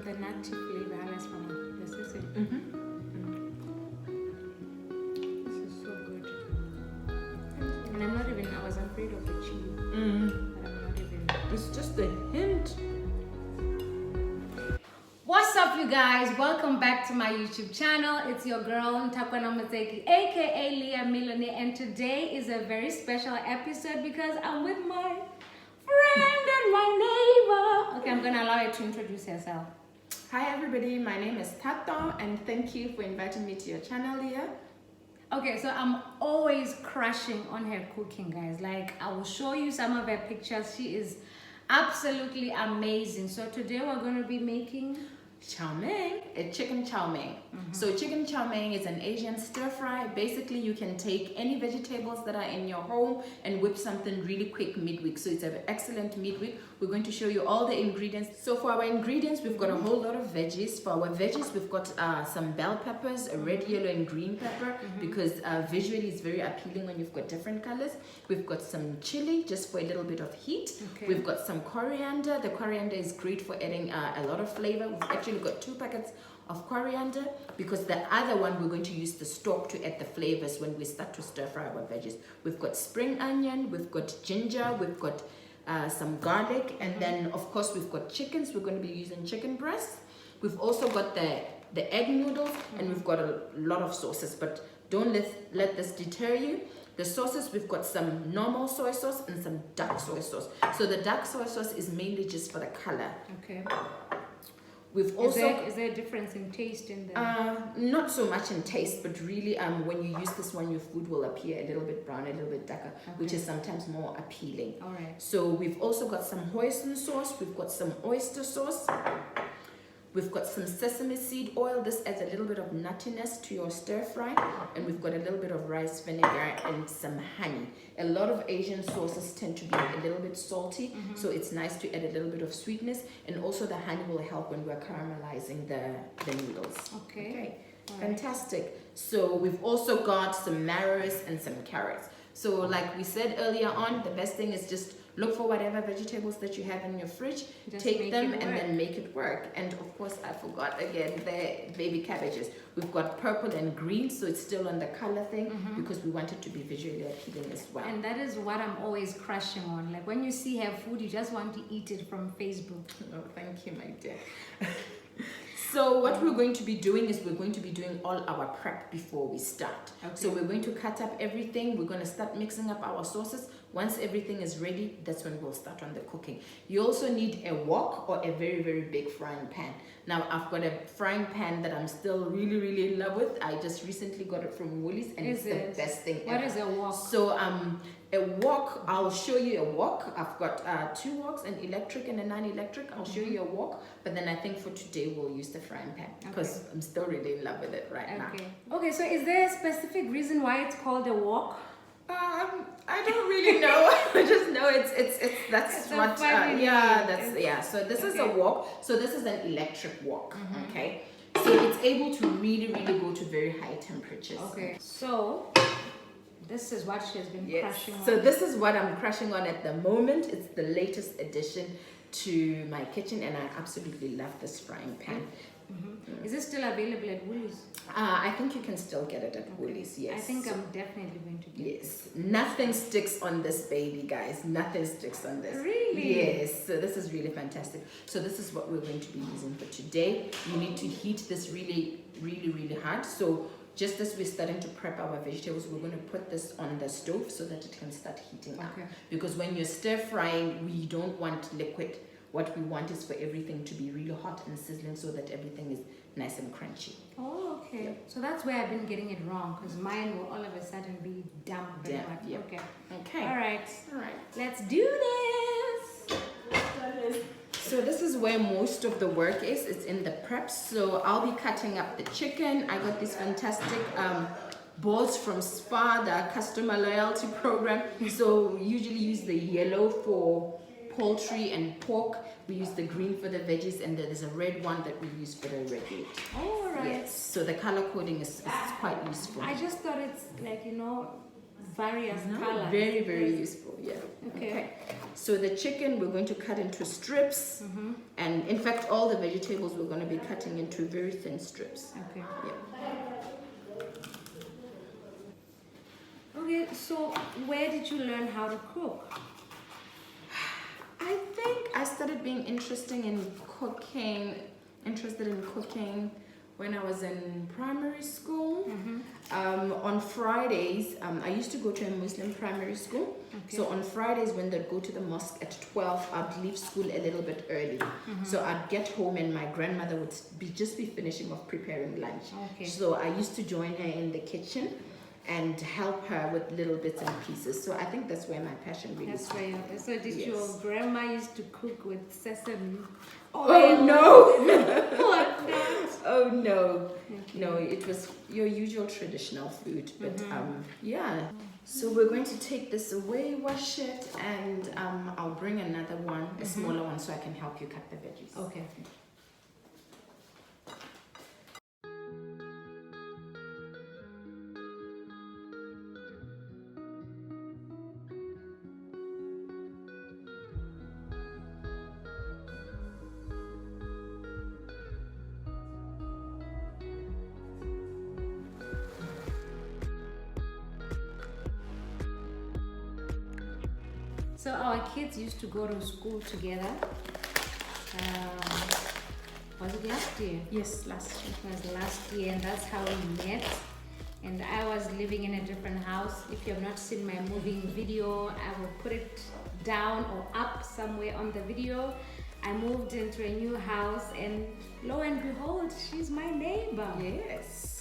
the nutty flavor. That's from the sesame. This is so good. And I'm not even, I was afraid of the chili. But I'm not even. It's just a hint. What's up, you guys? Welcome back to my YouTube channel. It's your girl, aka Liyah Millionaire, and today is a very special episode because I'm with my friend and my neighbor. Okay, I'm gonna allow you to introduce yourself. Hi everybody, my name is Thato and thank you for inviting me to your channel, Liyah. Okay, so I'm always crushing on her cooking, guys. Like, I will show you some of her pictures. She is absolutely amazing. So today we're going to be making Chow mein, a chicken chow mein. So chicken chow mein is an Asian stir fry. Basically, you can take any vegetables that are in your home and whip something really quick midweek. So it's an excellent midweek. We're going to show you all the ingredients. So for our ingredients, we've got a whole lot of veggies. For our veggies, we've got some bell peppers, a red, yellow, and green pepper because visually it's very appealing when you've got different colors. We've got some chili just for a little bit of heat. Okay. We've got some coriander. The coriander is great for adding a lot of flavor. We've actually got 2 packets of coriander because the other one we're going to use the stalk to add the flavors when we start to stir fry our veggies. We've got spring onion, we've got ginger, we've got some garlic, and then of course we've got chickens. We're going to be using chicken breasts. We've also got the egg noodles, and we've got a lot of sauces, but don't let this deter you. The sauces, we've got some normal soy sauce and some dark soy sauce. So the dark soy sauce is mainly just for the color. Okay. We've also Is there a difference in taste in the not so much in taste, but really when you use this one, your food will appear a little bit brown, a little bit darker, which is sometimes more appealing. All right. So we've also got some hoisin sauce, we've got some oyster sauce, we've got some sesame seed oil. This adds a little bit of nuttiness to your stir fry, and we've got a little bit of rice vinegar and some honey. A lot of Asian sauces tend to be a little bit salty, so it's nice to add a little bit of sweetness, and also the honey will help when we're caramelizing the noodles. Okay. Fantastic. So we've also got some marrows and some carrots. So like we said earlier on, the best thing is just look for whatever vegetables that you have in your fridge, take them and then make it work. And of course, I forgot again the baby cabbages. We've got purple and green, so it's still on the color thing because we want it to be visually appealing as well. And that is what I'm always crushing on. Like when you see her food, you just want to eat it from Facebook. Oh, thank you, my dear. So what we're going to be doing is we're going to be doing all our prep before we start. Okay. So we're going to cut up everything. We're going to start mixing up our sauces. Once everything is ready, that's when we'll start on the cooking. You also need a wok or a very, very big frying pan. Now, I've got a frying pan that I'm still really, really in love with. I just recently got it from Woolies, and it's the best thing ever. What is a wok? So, a wok, I'll show you a wok. I've got 2 woks, an electric and a non-electric. I'll show you a wok, but then I think for today we'll use the frying pan because I'm still really in love with it right now. Okay, so is there a specific reason why it's called a wok? I don't really know. I just know that's So what So this is a wok. So this is an electric wok. Okay. So it's able to really go to very high temperatures. Okay. So this is what she has been crushing on. So this is what I'm crushing on at the moment. It's the latest addition to my kitchen, and I absolutely love this frying pan. Is it still available at Woolies? I think you can still get it at Woolies, yes. I think I'm definitely going to get it. Yes. Nothing sticks on this baby, guys. Nothing sticks on this. Really? Yes. So this is really fantastic. So this is what we're going to be using for today. You need to heat this really hard. So just as we're starting to prep our vegetables, we're going to put this on the stove so that it can start heating up. Because when you're stir frying, we don't want liquid. What we want is for everything to be really hot and sizzling so that everything is nice and crunchy. Oh, okay. Yep. So that's where I've been getting it wrong because mine will all of a sudden be damp. Yep. Okay. All right. Let's do this. So this is where most of the work is. It's in the prep. So I'll be cutting up the chicken. I got these fantastic balls from Spa, the customer loyalty program. So we usually use the yellow for poultry and pork. We use the green for the veggies, and there's a red one that we use for the red meat. Oh, right. Yes. So the color coding is quite useful. I just thought it's like, various colors. Very, very useful. Yeah. Okay. So the chicken we're going to cut into strips, and in fact all the vegetables we're going to be cutting into very thin strips. Okay. Yeah. Okay, so where did you learn how to cook? I think I started being interested in cooking when I was in primary school. On Fridays, I used to go to a Muslim primary school. Okay. So on Fridays when they'd go to the mosque at 12, I'd leave school a little bit early. So I'd get home and my grandmother would just be finishing off preparing lunch. Okay. So I used to join her in the kitchen and help her with little bits and pieces. So I think that's where my passion really That's started. where. So did your grandma used to cook with sesame? Oh no! What that? Oh no! Okay. No, it was your usual traditional food, but yeah. So we're going to take this away, wash it, and I'll bring another one, a smaller one, so I can help you cut the veggies. Okay. So our kids used to go to school together. Was it last year? Yes, last year. It was last year, and that's how we met. And I was living in a different house. If you have not seen my moving video, I will put it down or up somewhere on the video. I moved into a new house, and lo and behold, she's my neighbor. Yes.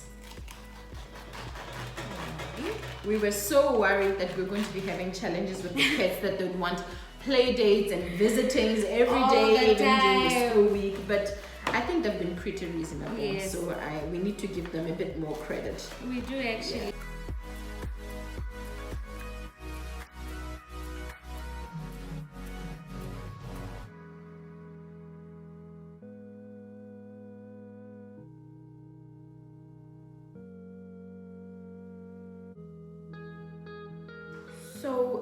We were so worried that we're going to be having challenges with the kids, that they'd want play dates and visitings every All day, the even during the time. school week. But I think they've been pretty reasonable. Yes. So we need to give them a bit more credit. We do actually. Yeah. So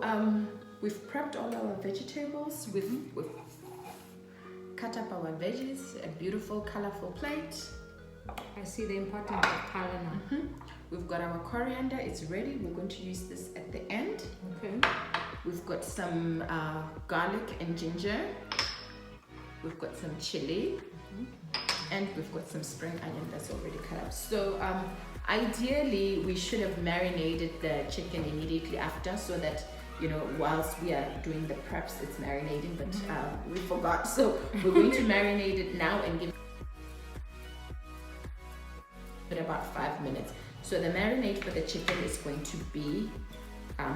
we've prepped all our vegetables. We've cut up our veggies, a beautiful, colorful plate. I see the importance of color now. We've got our coriander, it's ready. We're going to use this at the end. Okay. We've got some garlic and ginger. We've got some chilli. And we've got some spring onion that's already cut up. So ideally, we should have marinated the chicken immediately after, so that, you know, whilst we are doing the preps, it's marinating, but we forgot. So we're going to marinate it now and give it about 5 minutes. So the marinade for the chicken is going to be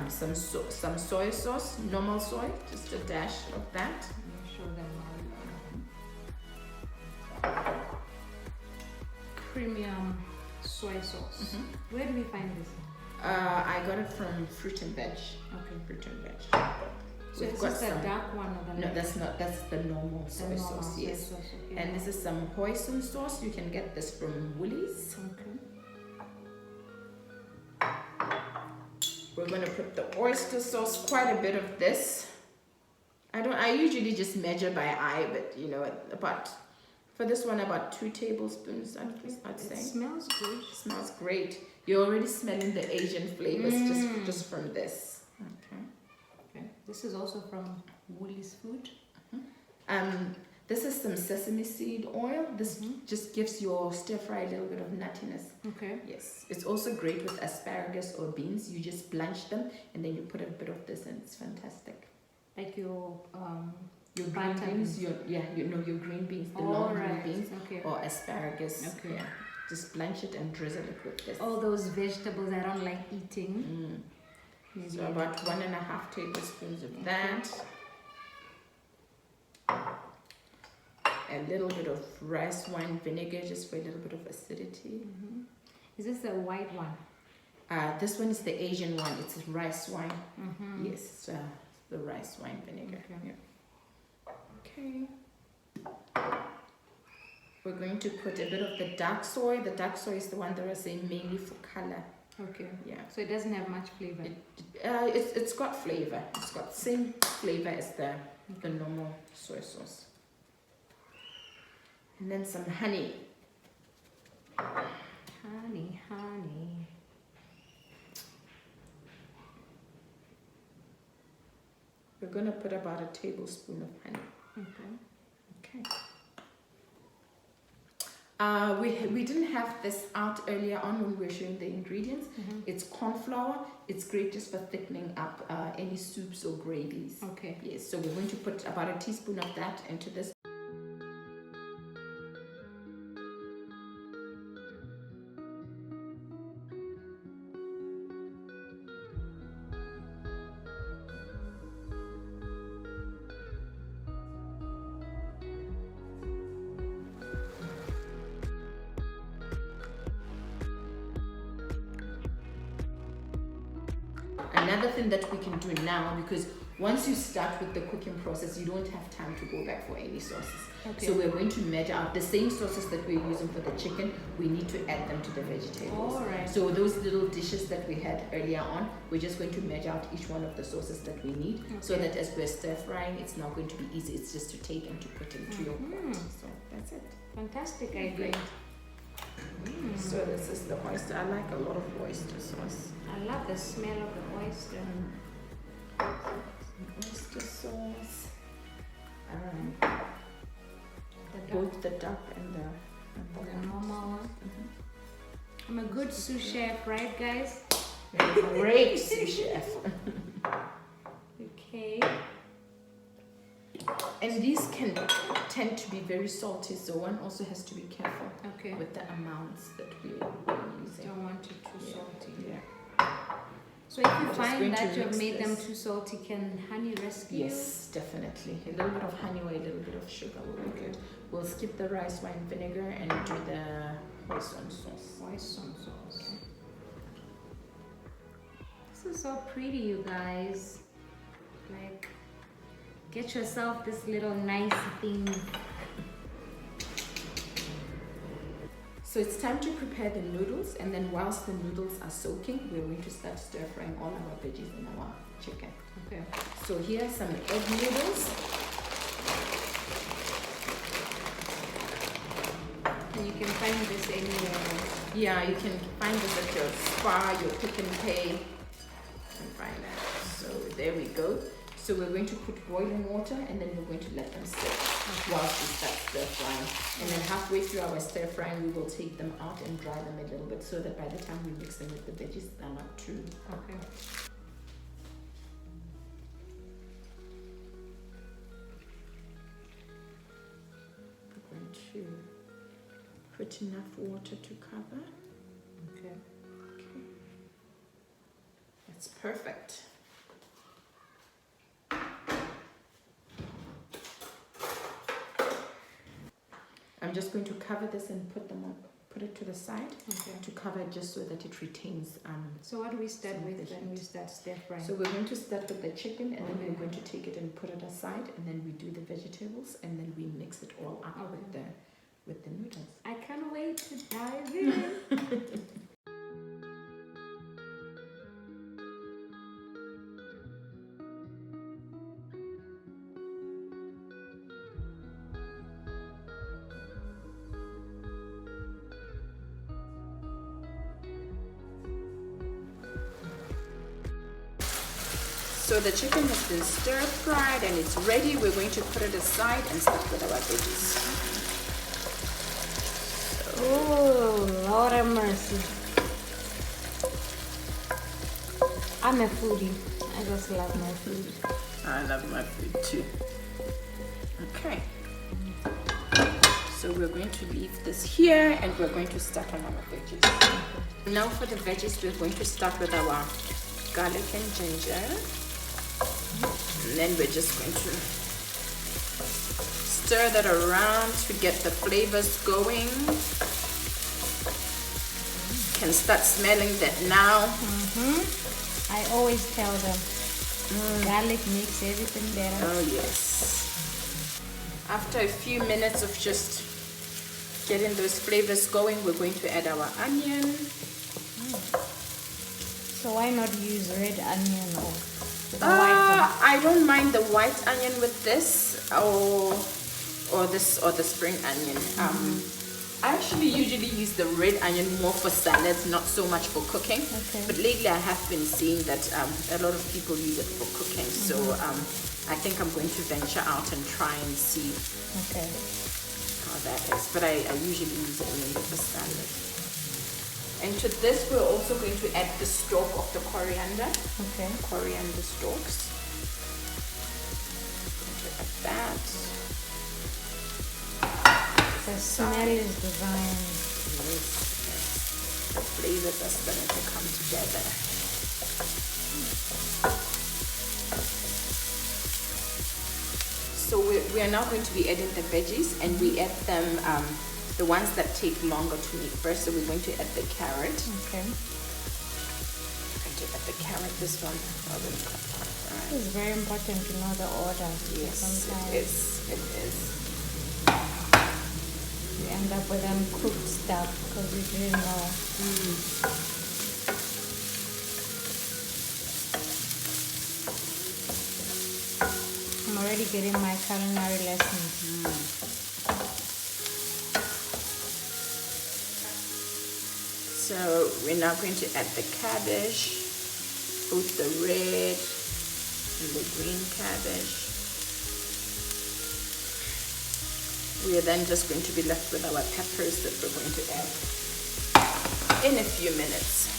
some soy sauce, normal soy, just a dash of that. Show them premium soy sauce. Where do we find this? I got it from Fruit and Veg. Okay. Fruit and Veg. So it's just the dark one or the No, that's not. That's the normal soy sauce. Yes. Sauce, okay. And this is some Hoisin sauce. You can get this from Woolies. Okay. We're going to put the oyster sauce. Quite a bit of this. I usually just measure by eye, but you know, for this one about 2 tablespoons. I'd say. It smells good. It smells great. You're already smelling the Asian flavors just from this. Okay. This is also from Woolies Food. This is some sesame seed oil. This just gives your stir fry a little bit of nuttiness. Okay. Yes. It's also great with asparagus or beans. You just blanch them and then you put a bit of this and it's fantastic. Like your green beans, your green beans, the long green beans, or asparagus. Okay. Yeah. Just blanch it and drizzle it with this. All those vegetables I don't like eating. So about 1.5 tablespoons of that. A little bit of rice wine vinegar just for a little bit of acidity. Is this the white one? This one is the Asian one. It's rice wine. Yes, the rice wine vinegar. Okay. We're going to put a bit of the dark soy. The dark soy is the one that I say mainly for color. Okay. Yeah. So it doesn't have much flavor. It's got flavor. It's got same flavor as the normal soy sauce. And then some honey. Honey. We're gonna put about a tablespoon of honey. Okay. We didn't have this out earlier on when we were showing the ingredients. It's cornflour. It's great just for thickening up any soups or gravies. Okay. Yes, so we're going to put about a teaspoon of that into this. Another thing that we can do now, because once you start with the cooking process, you don't have time to go back for any sauces. Okay. So we're going to measure out the same sauces that we're using for the chicken. We need to add them to the vegetables. All right. So those little dishes that we had earlier on, we're just going to measure out each one of the sauces that we need, so that as we're stir frying, it's not going to be easy. It's just to take and to put into your pot. So that's it. Fantastic idea. So this is the oyster. I like a lot of oyster sauce. I love the smell of the oyster. Oyster sauce. The Both the duck and the normal one. I'm a good sous chef, right, guys? Great sous chef. Okay. And these can tend to be very salty, so one also has to be careful with the amounts that we're using. Don't want it too salty. Yeah. So if you find that you've made them too salty, can honey rescue? Yes, definitely. A little bit of honey or a little bit of sugar will be good. We'll skip the rice wine vinegar and do the hoisin sauce. Hoisin sauce. Okay. This is so pretty, you guys. Like, get yourself this little nice thing. So it's time to prepare the noodles, and then whilst the noodles are soaking, we're going to start stir frying all our veggies and our chicken. Okay. So here are some egg noodles. And you can find this anywhere. Yeah, you can find this at your spa, your Pick n Pay. You can find that. So there we go. So we're going to put boiling water, and then we're going to let them sit whilst we start stir frying. And then halfway through our stir frying, we will take them out and dry them a little bit, so that by the time we mix them with the veggies, they're not too. Okay. We're going to put enough water to cover. Okay. Okay. That's perfect. I'm just going to cover this and put it to the side to cover it, just so that it retains. So what do we start with when we start stir frying? So we're going to start with the chicken, and then we're going to take it and put it aside, and then we do the vegetables, and then we mix it all up with the noodles. I can't wait to dive in. So the chicken has been stir fried and it's ready. We're going to put it aside and start with our veggies. Oh, Lord have mercy. I'm a foodie. I just love my food. I love my food too. Okay. So we're going to leave this here, and we're going to start on our veggies. Now for the veggies, we're going to start with our garlic and ginger. And then we're just going to stir that around to get the flavors going. Can start smelling that now. I always tell them garlic makes everything better. Oh yes. After a few minutes of just getting those flavors going, we're going to add our onion. So why not use red onion or the white I don't mind the white onion with this or the spring onion. I actually usually use the red onion more for salads, not so much for cooking. Okay. But lately I have been seeing that a lot of people use it for cooking. So I think I'm going to venture out and try and see how that is. But I usually use it mainly for salad. And to this we're also going to add the stalk of the coriander. Okay. Coriander stalks. Going to add that. The smell is divine. Yes. The flavors are starting to come together. So we are now going to be adding the veggies, and we add them, the ones that take longer to make first. So we're going to add the carrot. Okay. I'm going to add the carrot, this one. It is very important to know the order. Yes, sometimes it is. It is. you end up with uncooked stuff because you didn't know. I'm already getting my culinary lessons. So we're now going to add the cabbage, both the red and the green cabbage. We are then just going to be left with our peppers that we're going to add in a few minutes.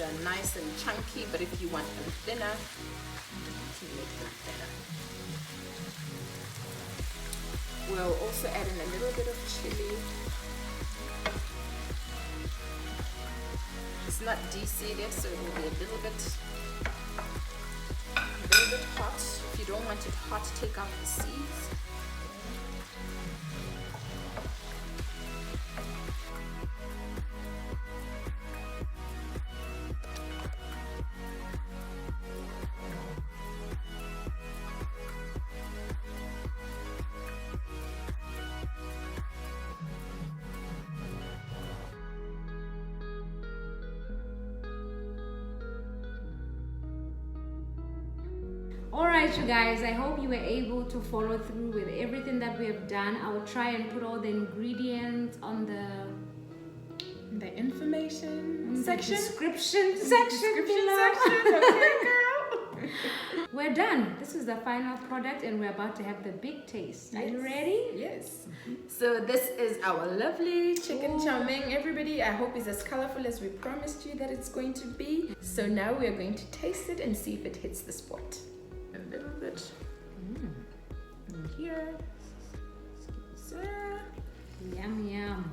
Are nice and chunky, but if you want them thinner, you can make them thinner. We'll also add in a little bit of chili. It's not de-seeded, so it will be a little bit hot. If you don't want it hot, take out the seeds. Alright you guys, I hope you were able to follow through with everything that we have done. I will try and put all the ingredients on the information section. Description section below. Okay, girl. We're done. This is the final product and we're about to have the big taste. Are you ready? Yes. So this is our lovely chicken chow mein, everybody. I hope it's as colorful as we promised you that it's going to be. So now we are going to taste it and see if it hits the spot. A little bit in here. Yum yum.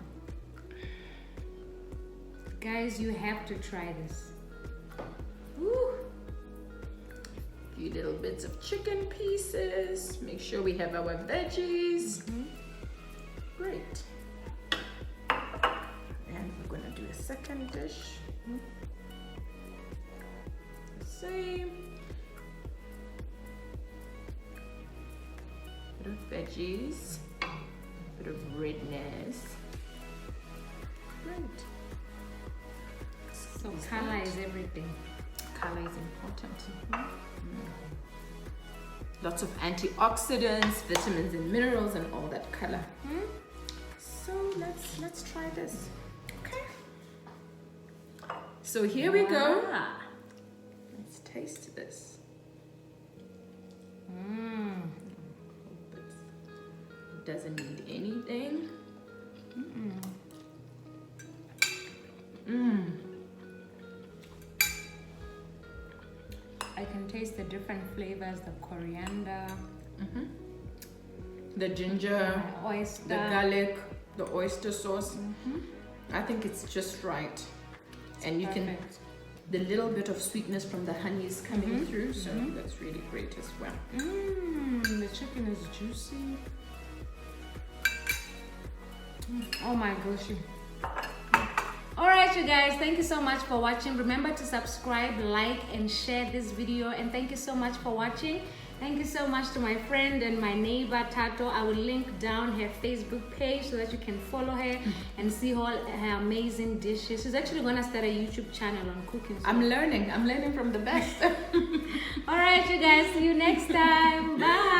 Guys, you have to try this. Woo. A few little bits of chicken pieces. Make sure we have our veggies. Great. And we're gonna do a second dish. The same. Bit of veggies. Bit of redness. Great. So color is everything. Color is important. Lots of antioxidants, vitamins and minerals and all that color. So let's try this. Okay. So here we go. Let's taste this. It doesn't need anything. I can taste the different flavors, the coriander, The ginger, oyster, the garlic, the oyster sauce. I think it's just right. And you can, the little bit of sweetness from the honey is coming through, so that's really great as well. The chicken is juicy. Oh my gosh. Alright you guys, thank you so much for watching. Remember to subscribe, like and share this video, and thank you so much for watching. Thank you so much to my friend and my neighbor Thato. I will link down her Facebook page so that you can follow her and see all her amazing dishes. She's actually gonna start a YouTube channel on cooking. So. I'm learning from the best. Alright you guys, see you next time. Bye.